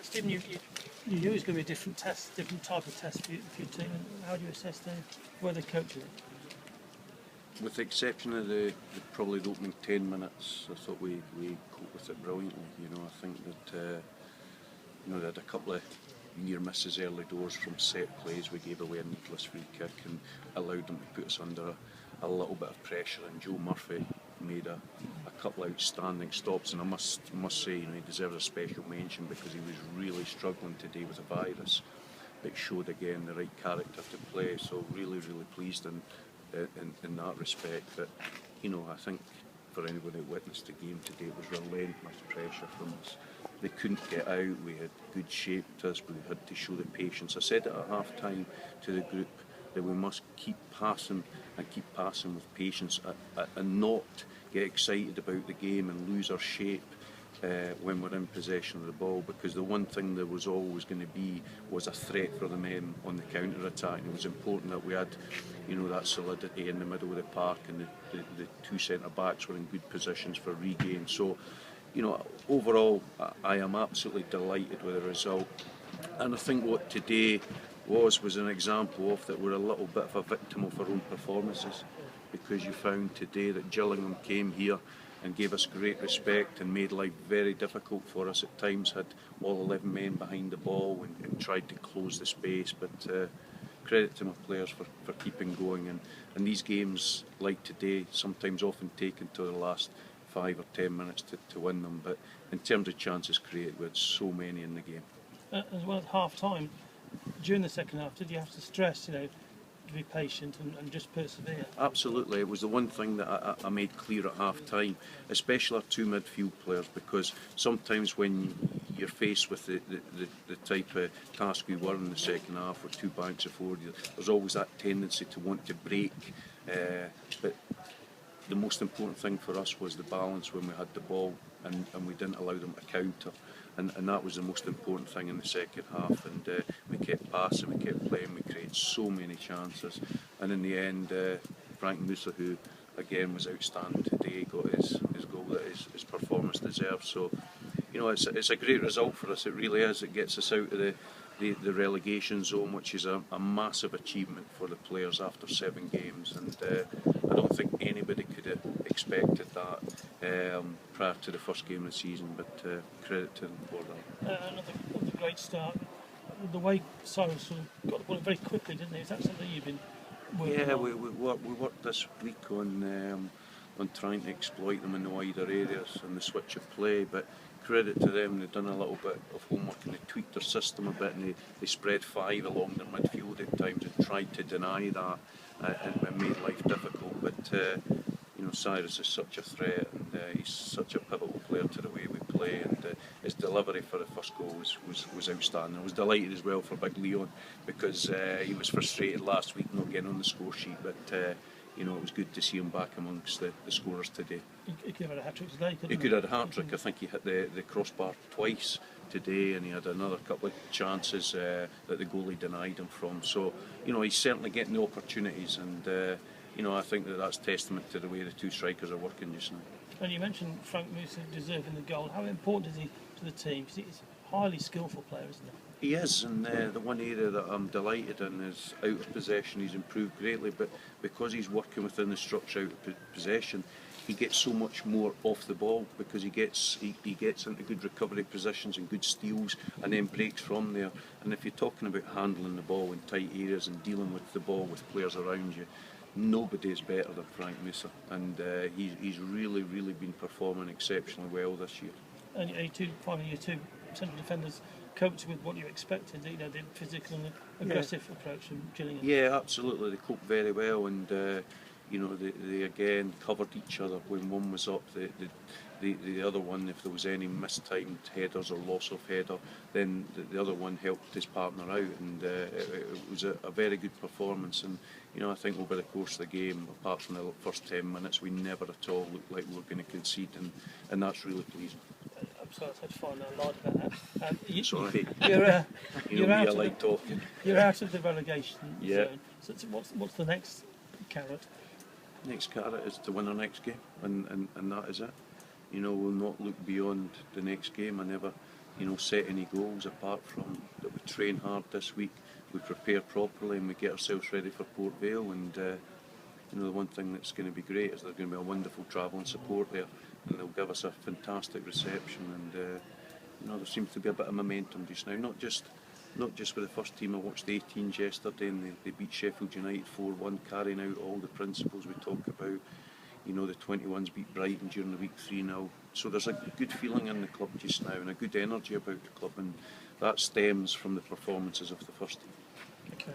Stephen, you knew it was going to be a different test, different type of test for your team. How do you assess where they coaching it? With the exception of probably the opening 10 minutes, I thought we coped with it brilliantly. I think that they had a couple of near misses early doors from set plays. We gave away a needless free kick and allowed them to put us under a little bit of pressure. And Joe Murphy made a couple of outstanding stops, and I must say, he deserves a special mention because he was really struggling today with a virus, but showed again the right character to play. So really pleased in that respect. But I think for anybody who witnessed the game today, it was relentless pressure from us. They couldn't get out. We had good shape to us, but we had to show the patience. I said it at half time to the group that we must keep passing with patience and not get excited about the game and lose our shape when we're in possession of the ball, because the one thing there was always going to be was a threat for the men on the counter-attack. It was important that we had that solidity in the middle of the park, and the two centre-backs were in good positions for regain. So overall I am absolutely delighted with the result, and I think what today was an example of that we're a little bit of a victim of our own performances, because you found today that Gillingham came here and gave us great respect and made life very difficult for us at times, had all 11 men behind the ball and tried to close the space, but credit to my players for keeping going, and these games like today sometimes often take until the last 5 or 10 minutes to win them, but in terms of chances created, we had so many in the game. As well, at half time, during the second half, did you have to stress, to be patient and just persevere? Absolutely. It was the one thing that I made clear at half time, especially our two midfield players, because sometimes when you're faced with the type of task we were in the second half with two banks of forward, there's always that tendency to want to break, but the most important thing for us was the balance when we had the ball, and we didn't allow them to counter, and that was the most important thing in the second half. And we kept passing, we kept playing, we created so many chances, and in the end Frank Musa, who again was outstanding today, got his goal that his performance deserves. So it's a great result for us, it really is. It gets us out of the relegation zone, which is a massive achievement for the players after 7 games, and I don't think anybody could have expected that prior to the first game of the season, but credit to them for that. Another great start. The way Cyrus sort of got the ball very quickly, didn't he? Is that something you've been working on? Yeah, we worked this week on trying to exploit them in the wider areas and the switch of play, but credit to them, they've done a little bit of homework and they tweaked their system a bit, and they spread 5 along their midfield at times and tried to deny that and made life difficult. But Cyrus is such a threat, and he's such a pivotal player to the way we play, and his delivery for the first goal was outstanding. I was delighted as well for Big Leon, because he was frustrated last week not getting on the score sheet, but it was good to see him back amongst the scorers today. He could have had a hat-trick today, couldn't he? He could have had a hat-trick. I think he hit the crossbar twice today, and he had another couple of chances that the goalie denied him from. So, he's certainly getting the opportunities, and I think that's testament to the way the two strikers are working just now. And you mentioned Frank Musa deserving the goal. How important is he to the team? Because he's a highly skillful player, isn't he? He is, and the one area that I'm delighted in is out of possession. He's improved greatly, but because he's working within the structure out of possession, he gets so much more off the ball, because he gets into good recovery positions and good steals, and then breaks from there. And if you're talking about handling the ball in tight areas and dealing with the ball with players around you, nobody is better than Frank Musa, and he's really been performing exceptionally well this year. And your two central defenders coped with what you expected, the physical and aggressive approach from Gillingham. Yeah, absolutely. They coped very well, and they again covered each other. When one was up, the other one, if there was any mistimed headers or loss of header, then the other one helped his partner out, and it was a very good performance. And I think over the course of the game, apart from the first 10 minutes, we never at all looked like we were going to concede, and that's really pleasing. I'm sorry, I had to find out a lot about that. Sorry. You're out of the relegation zone. So what's the next carrot? Next carrot is to win our next game, and that is it. We'll not look beyond the next game. I set any goals apart from that. We train hard this week, we prepare properly, and we get ourselves ready for Port Vale. And the one thing that's going to be great is there's going to be a wonderful travelling support there, and they'll give us a fantastic reception. And there seems to be a bit of momentum just now, not just with the first team. I watched the 18s yesterday, and they beat Sheffield United 4-1, carrying out all the principles we talk about. The 21s beat Brighton during the week 3-0. So there's a good feeling in the club just now, and a good energy about the club, and that stems from the performances of the first team.